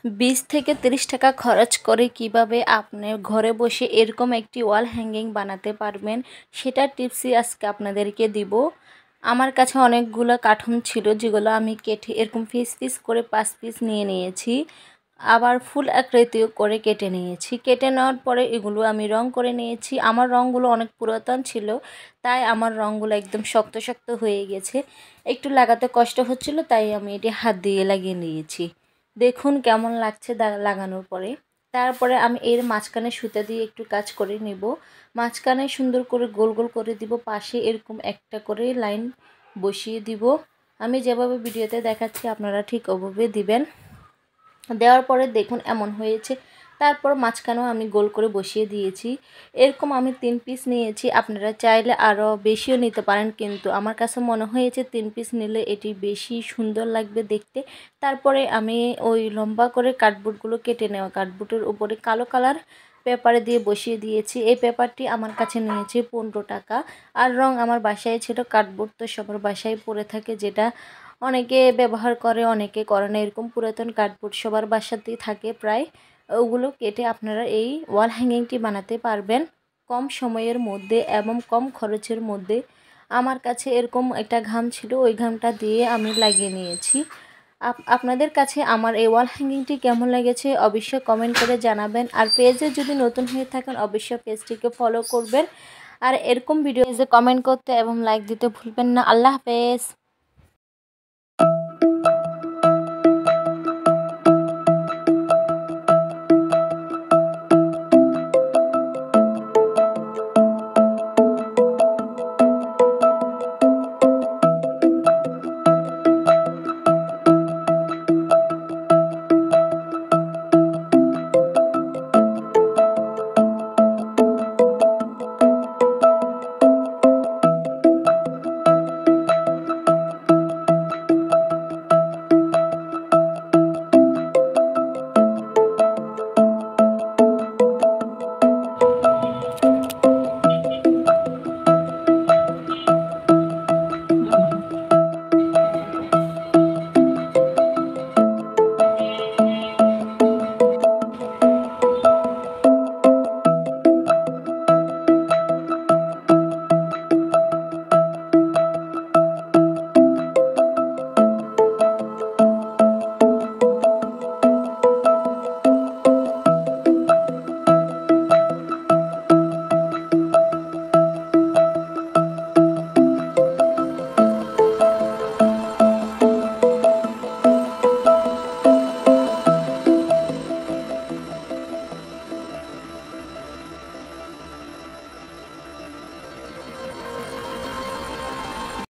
20 থেকে 30 টাকা খরচ করে কিভাবে আপনি ঘরে বসে এরকম একটি ওয়াল হ্যাঙ্গিং বানাতে পারবেন সেটার টিপসই আজকে আপনাদেরকে দিব। আমার কাছে অনেকগুলো কার্টুন ছিল যেগুলো আমি কেটে এরকম পিস পিস করে 5 পিস নিয়ে নিয়েছি, আবার ফুল আকৃতিও করে কেটে নিয়েছি। কেটে নেওয়ার পরে এগুলো আমি রং করে নিয়েছি। আমার রঙগুলো অনেক পুরাতন ছিল, তাই আমার রঙগুলো একদম শক্ত শক্ত হয়ে গেছে, একটু লাগাতে কষ্ট হচ্ছিল, তাই আমি এটি হাত দিয়ে লাগিয়ে নিয়েছি। দেখুন কেমন লাগছে লাগানোর পরে। তারপরে আমি এর মাঝখানে সুতা দিয়ে একটু কাজ করে নেব। মাঝখানে সুন্দর করে গোল গোল করে দিব, পাশে এরকম একটা করে লাইন বসিয়ে দিব। আমি যেভাবে ভিডিওতে দেখাচ্ছি আপনারা ঠিক ওভাবে দিবেন। দেওয়ার পরে দেখুন এমন হয়েছে। তারপর মাঝখানেও আমি গোল করে বসিয়ে দিয়েছি। এরকম আমি 3 পিস নিয়েছি, আপনারা চাইলে আরও বেশিও নিতে পারেন, কিন্তু আমার কাছে মনে হয়েছে 3 পিস নিলে এটি বেশি সুন্দর লাগবে দেখতে। তারপরে আমি ওই লম্বা করে কার্ডবোর্ডগুলো কেটে নেওয়া কার্ডবোর্ডের উপরে কালো কালার পেপারে দিয়ে বসিয়ে দিয়েছি। এই পেপারটি আমার কাছে নিয়েছে 15 টাকা। আর রং আমার বাসায় ছিল। কার্ডবোর্ড তো সবার বাসায় পড়ে থাকে, যেটা অনেকে ব্যবহার করে অনেকে করে না, এরকম পুরাতন কার্ডবোর্ড সবার বাসাতেই থাকে প্রায়। ওগুলো কেটে আপনারা এই ওয়াল হ্যাঙ্গিংটি বানাতে পারবেন কম সময়ের মধ্যে এবং কম খরচের মধ্যে। আমার কাছে এরকম একটা ঘাম ছিল, ওই ঘামটা দিয়ে আমি লাগিয়ে নিয়েছি। আপনাদের কাছে আমার এই ওয়াল হ্যাঙ্গিংটি কেমন লেগেছে অবশ্যই কমেন্ট করে জানাবেন। আর পেজে যদি নতুন হয়ে থাকেন অবশ্যই পেজটিকে ফলো করবেন। আর এরকম ভিডিও কমেন্ট করতে এবং লাইক দিতে ভুলবেন না। আল্লাহ হাফেজ।